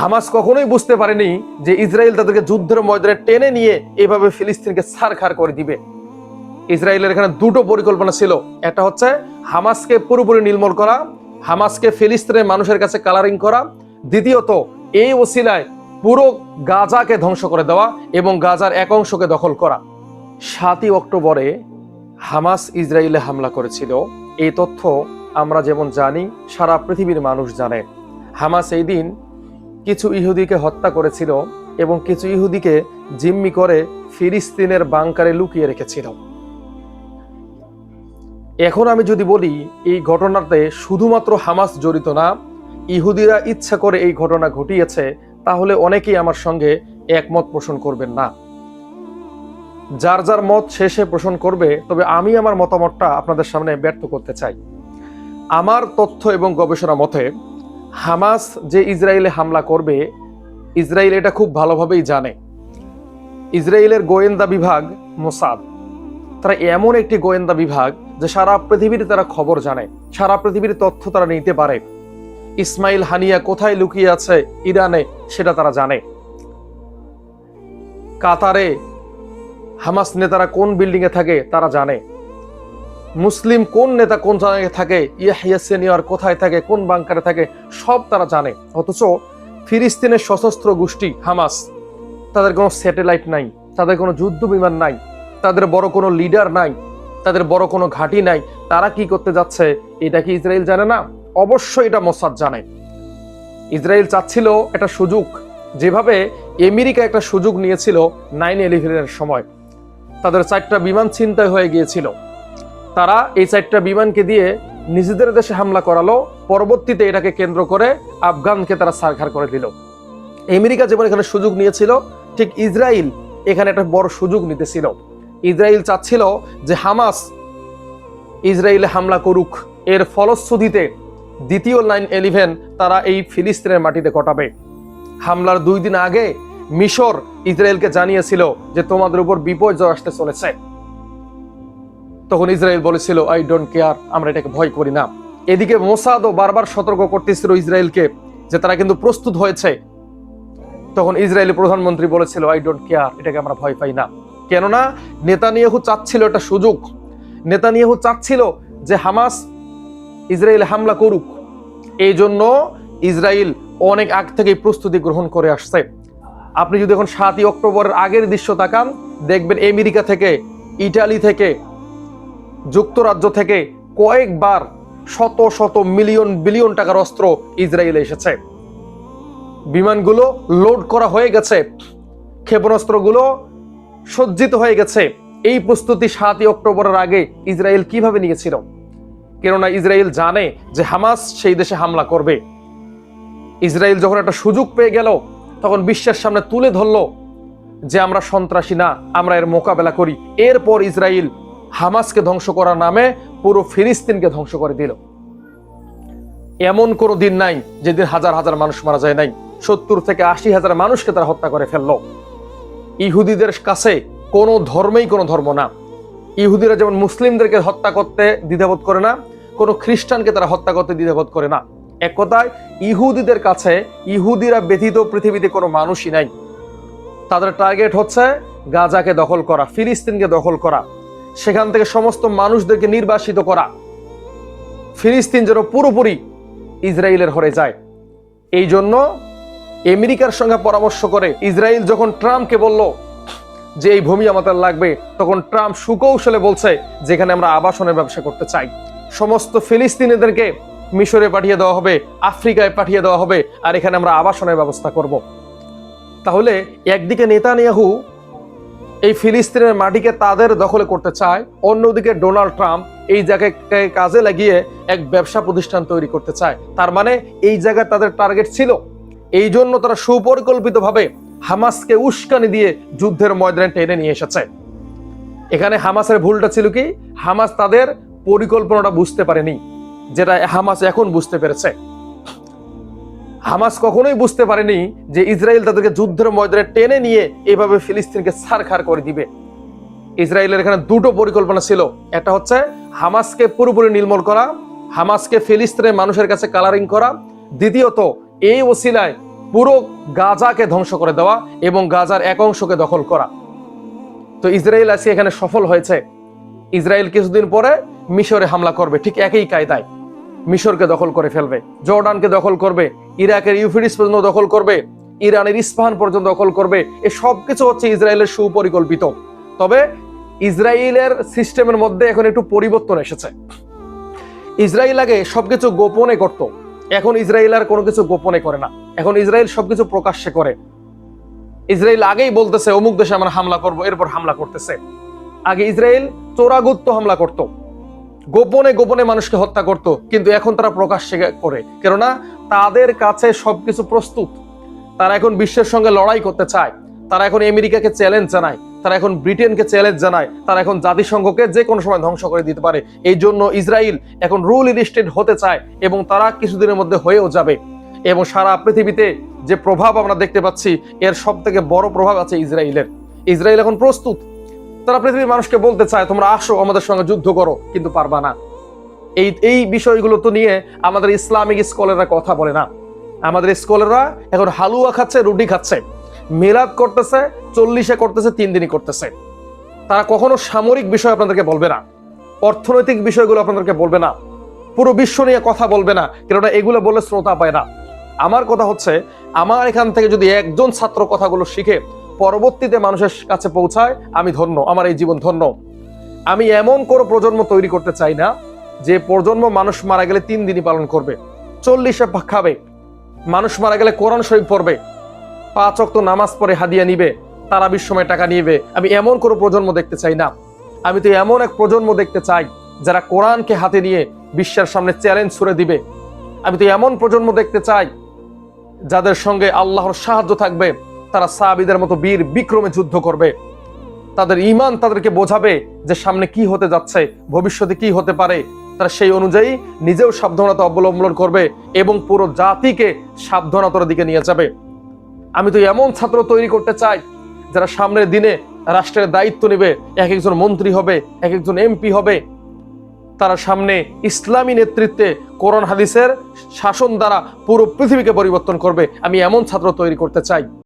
Hamas কখনোই বুঝতে পারেনি যে ইসরায়েল তাদেরকে যুদ্ধের ময়দানে টেনে নিয়ে এভাবে ফিলিস্তিনকে ছারখার করে দিবে। ইসরায়েলের এখানে দুটো পরিকল্পনা ছিল। একটা হচ্ছে হামাসকে পুরোপুরি নির্মূল করা, হামাসকে ফিলিস্তিনের মানুষের কাছে কালারিং করা। দ্বিতীয়ত এই ওসিলায় পুরো গাজাকে ধ্বংস করে দেওয়া এবং গাজার এক অংশকে দখল করা। 7ই অক্টোবরে হামাস ইসরায়েলে হামলা করেছিল, এই তথ্য আমরা যেমন জানি সারা পৃথিবীর মানুষ জানে। হামাস এই দিন কিছু ইহুদিকে হত্যা করেছিল এবং কিছু ইহুদিকে জিম্মি করে ফিলিস্তিনের বাংকারে লুকিয়ে রেখেছিল। এখন আমি যদি বলি এই ঘটনাতে শুধুমাত্র হামাস জড়িত না, ইহুদিরা ইচ্ছা করে এই ঘটনা ঘটিয়েছে, তাহলে অনেকেই আমার সঙ্গে একমত পোষণ করবেন না। যার যার মত শেষে পোষণ করবে, তবে আমি আমার মতামতটা আপনাদের সামনে ব্যক্ত করতে চাই। আমার তথ্য এবং গবেষণা মতে হামাস যে ইসরায়েলে হামলা করবে, ইসরায়েল এটা খুব ভালোভাবেই জানে। ইসরায়েলের গোয়েন্দা বিভাগ মোসাদ, তারা এমন একটি গোয়েন্দা বিভাগ যে সারা পৃথিবীর তারা খবর জানে, সারা পৃথিবীর তথ্য তারা নিতে পারে। ইসমাইল হানিয়া কোথায় লুকিয়ে আছে ইরানে সেটা তারা জানে। কাতারে হামাস নেতারা কোন বিল্ডিং এ থাকে তারা জানে। মুসলিম কোন নেতা কোন জায়গায় থাকে, ইয়াহিয়া সিনিয়র কোথায় থাকে, কোন বাংকারে থাকে, সব তারা জানে। অথচ ফিলিস্তিনের সশস্ত্র গোষ্ঠী হামাস, তাদের কোনো স্যাটেলাইট নাই, তাদের কোনো যুদ্ধ বিমান নাই, তাদের বড় কোনো লিডার নাই, তাদের বড় কোনো ঘাঁটি নাই। তারা কি করতে যাচ্ছে এটা কি ইসরায়েল জানে না? অবশ্যই এটা মোসাদ জানে। ইসরায়েল চাচ্ছিল একটা সুযোগ, যেভাবে আমেরিকা একটা সুযোগ নিয়েছিল 9/11-এর সময়। তাদের 4টা বিমান ছিনতাই হয়ে গিয়েছিল, তারা এই 4টা বিমানকে দিয়ে নিজেদের দেশে হামলা করালো। পরবর্তীতে এটাকে কেন্দ্র করে আফগানকে তারা ছারখার করে দিল। আমেরিকা যেমন এখানে সুযোগ নিয়েছিল, ঠিক ইসরায়েল এখানে একটা বড় সুযোগ নিতেছিল। ইসরায়েল চাচ্ছিল যে হামাস ইসরায়েলে হামলা করুক, এর ফলশ্রুতিতে দ্বিতীয় 9/11 তারা এই ফিলিস্তিনের মাটিতে ঘটাবে। হামলার 2 দিন আগে মিশর ইসরায়েলকে জানিয়েছিল যে তোমাদের উপর বিপর্যয় আসতে চলেছে। তখন ইসরায়েল বলেছিল আই ডোন্ট কেয়ার, আমরা এটাকে ভয় করি না। এদিকে মোসাদও বারবার সতর্ক করতেছিল ইসরায়েলকে যে তারা কিন্তু প্রস্তুত হয়েছে। তখন ইসরায়েলি প্রধানমন্ত্রী বলেছিল আই ডোন্ট কেয়ার, এটাকে আমরা ভয় পাই না। কেননা নেতানিয়াহু চাচ্ছিল একটা সুযোগ। নেতানিয়াহু চাচ্ছিল যে হামাস ইসরায়েলে হামলা করুক, এই জন্য ইসরায়েল অনেক আগ থেকেই প্রস্তুতি গ্রহণ করে আসছে। আপনি যদি এখন 7ই অক্টোবরের আগের দৃশ্য তাকান, দেখবেন আমেরিকা থেকে, ইটালি থেকে, যুক্তরাজ্য থেকে কয়েকবার শত শত মিলিয়ন বিলিয়ন টাকার অস্ত্র ইসরায়েলে এসেছে। বিমানগুলো লোড করা হয়ে গেছে, ক্ষেপণাস্ত্রগুলো সজ্জিত হয়ে গেছে। এই প্রস্তুতি 7ই অক্টোবরের আগে ইসরায়েল কিভাবে নিয়েছিল? কেননা ইসরায়েল জানে যে হামাস সেই দেশে হামলা করবে। ইসরায়েল যখন একটা সুযোগ পেয়ে গেল, তখন বিশ্বের সামনে তুলে ধরলো যে আমরা সন্ত্রাসী না, আমরা এর মোকাবেলা করি। এরপর ইসরায়েল হামাসকে ধ্বংস করার নামে পুরো ফিলিস্তিনকে ধ্বংস করে দিল। এমন কোনো দিন নাই যেদিন হাজার হাজার মানুষ মারা যায় নাই। 70 থেকে 80 হাজার মানুষকে তারা হত্যা করে ফেললো। ইহুদিদের কাছে কোনো ধর্মেই কোনো ধর্ম না। ইহুদিরা যেমন মুসলিমদেরকে হত্যা করতে দ্বিধাবোধ করে না, কোনো খ্রিস্টানকে তারা হত্যা করতে দ্বিধাবোধ করে না। এক কথায় ইহুদিদের কাছে ইহুদিরা ব্যতীত পৃথিবীতে কোনো মানুষই নাই। তাদের টার্গেট হচ্ছে গাজাকে দখল করা, ফিলিস্তিনকে দখল করা, সেখান থেকে সমস্ত মানুষদেরকে নির্বাসিত করা, ফিলিস্তিন যেন পুরোপুরি ইসরায়েলের হয়ে যায়। এই জন্য আমেরিকার সঙ্গে পরামর্শ করে ইসরায়েল যখন ট্রাম্পকে বলল যে এই ভূমি আমাদের লাগবে, তখন ট্রাম্প সুকৌশলে বলছে যেখানে আমরা আবাসনের ব্যবসা করতে চাই, সমস্ত ফিলিস্তিনিদেরকে মিশরে পাঠিয়ে দেওয়া হবে, আফ্রিকায় পাঠিয়ে দেওয়া হবে, আর এখানে আমরা আবাসনের ব্যবস্থা করব। তাহলে একদিকে নেতানিয়াহু এই ফিলিস্তিনের মাটিকে তাদের দখলে করতে চায়, অন্যদিকে ডোনাল্ড ট্রাম্প এই জায়গাকে কাজে লাগিয়ে এক ব্যবসা প্রতিষ্ঠান তৈরি করতে চায়। তার মানে এই জায়গায় তাদের টার্গেট ছিল। এই জন্য তারা সুপরিকল্পিতভাবে হামাসকে উস্কানি দিয়ে যুদ্ধের ময়দানে টেনে নিয়ে এসেছে। এখানে হামাসের ভুলটা ছিল কি, হামাস তাদের পরিকল্পনাটা বুঝতে পারেনি, যেটা হামাস এখন বুঝতে পেরেছে। হামাস কখনোই বুঝতে পারেনি যে ইসরায়েল তাদেরকে যুদ্ধের ময়দানে টেনে নিয়ে এভাবে ফিলিস্তিনকে ছারখার করে দিবে। ইসরায়েলের এখানে দুটো পরিকল্পনা ছিল। একটা হচ্ছে হামাসকে পুরোপুরি নির্মূল করা, হামাসকে ফিলিস্তিনের মানুষের কাছে কালারিং করা। দ্বিতীয়ত এই ওসিলায় পুরো গাজাকে ধ্বংস করে দেওয়া এবং গাজার এক অংশকে দখল করা। তো ইসরায়েল আজকে এখানে সফল হয়েছে। ইসরায়েল কিছুদিন পরে মিশরে হামলা করবে, ঠিক একই কায়দায় মিশরকে দখল করে ফেলবে, জর্ডানকে দখল করবে, ইরাকের ইউফ্রেটিস পর্যন্ত দখল করবে, ইরানের ইস্পাহান পর্যন্ত দখল করবে। এ সব কিছু হচ্ছে ইসরায়েলের সুপরিকল্পিত। তবে ইসরায়েলের সিস্টেমের মধ্যে এখন একটু পরিবর্তন এসেছে। ইসরায়েল আগে সবকিছু গোপনে করত, এখন ইসরায়েল আর কোনো কিছু গোপনে করে না, এখন ইসরায়েল সবকিছু প্রকাশ্যে করে। ইসরায়েল আগেই বলতেছে অমুক দেশে আমরা হামলা করব, এরপর হামলা করতেছে। আগে ইসরায়েল চোরাগুপ্ত হামলা করত, গোপনে গোপনে মানুষকে হত্যা করত, কিন্তু এখন তারা প্রকাশ্যে করে, কেননা তাদের কাছে সবকিছু প্রস্তুত। তারা এখন বিশ্বের সঙ্গে লড়াই করতে চায়, তারা এখন আমেরিকাকে চ্যালেঞ্জ জানায়, তারা এখন ব্রিটেনকে চ্যালেঞ্জ জানায়, তারা এখন জাতিসংঘকে যে কোনো সময় ধ্বংস করে দিতে পারে। এই জন্য ইসরায়েল এখন রুল স্টেট হতে চায় এবং তারা কিছুদিনের মধ্যে হয়েও যাবে। এবং সারা পৃথিবীতে যে প্রভাব আমরা দেখতে পাচ্ছি, এর সব থেকে বড় প্রভাব আছে ইসরায়েলের। ইসরায়েল এখন প্রস্তুত, তারা পৃথিবীর মানুষকে বলতে চায় তোমরা আসো আমাদের সঙ্গে যুদ্ধ করো, কিন্তু পারবা না। এই বিষয়গুলো তো নিয়ে আমাদের ইসলামিক স্কলাররা কথা বলে না। আমাদের স্কলাররা এখন হালুয়া খাচ্ছে, রুটি খাচ্ছে, মিলাদ করতেছে, 40-এ করতেছে, 3 দিনই করতেছে। তারা কখনো সামরিক বিষয় আপনাদেরকে বলবে না, অর্থনৈতিক বিষয়গুলো আপনাদেরকে বলবে না, পুরো বিশ্ব নিয়ে কথা বলবে না, কেননা এগুলো বললে শ্রোতা পায় না। আমার কথা হচ্ছে, আমার এখান থেকে যদি একজন ছাত্র কথাগুলো শিখে পরবর্তীতে মানুষের কাছে পৌঁছায়, আমি ধন্য, আমার এই জীবন ধন্য। আমি এমন কোনো প্রজন্ম তৈরি করতে চাই না যে প্রজন্ম মানুষ মারা গেলে 3 দিনই পালন করবে, 40-এ খাবে, মানুষ মারা গেলে কোরআন শরীফ পড়বে, 5 ওয়াক্ত নামাজ পড়ে হাদিয়া নিবে, তারাবির সময় টাকা নিবে। আমি এমন কোনো প্রজন্ম দেখতে চাই না। আমি তো এমন এক প্রজন্ম দেখতে চাই যারা কোরআনকে হাতে নিয়ে বিশ্বের সামনে চ্যালেঞ্জ ছুড়ে দিবে। আমি তো এমন প্রজন্ম দেখতে চাই যাদের সঙ্গে আল্লাহর সাহায্য থাকবে, তারা সাহাবীদের মতো বীর বিক্রমে যুদ্ধ করবে। তাদের ঈমান তাদেরকে বোঝাবে যে সামনে কি হতে যাচ্ছে, ভবিষ্যতে কি হতে পারে। তারা সেই অনুযায়ী নিজেও সাবধানতা অবলম্বন করবে এবং পুরো জাতিকে সাবধানতার দিকে নিয়ে যাবে। আমি তো এমন ছাত্র তৈরি করতে চাই যারা সামনের দিনে রাষ্ট্রের দায়িত্ব নেবে, এক একজন মন্ত্রী হবে, এক একজন এমপি হবে। তারা সামনে ইসলামী নেতৃত্বে কোরআন হাদিসের শাসন দ্বারা পুরো পৃথিবীকে পরিবর্তন করবে। আমি এমন ছাত্র তৈরি করতে চাই।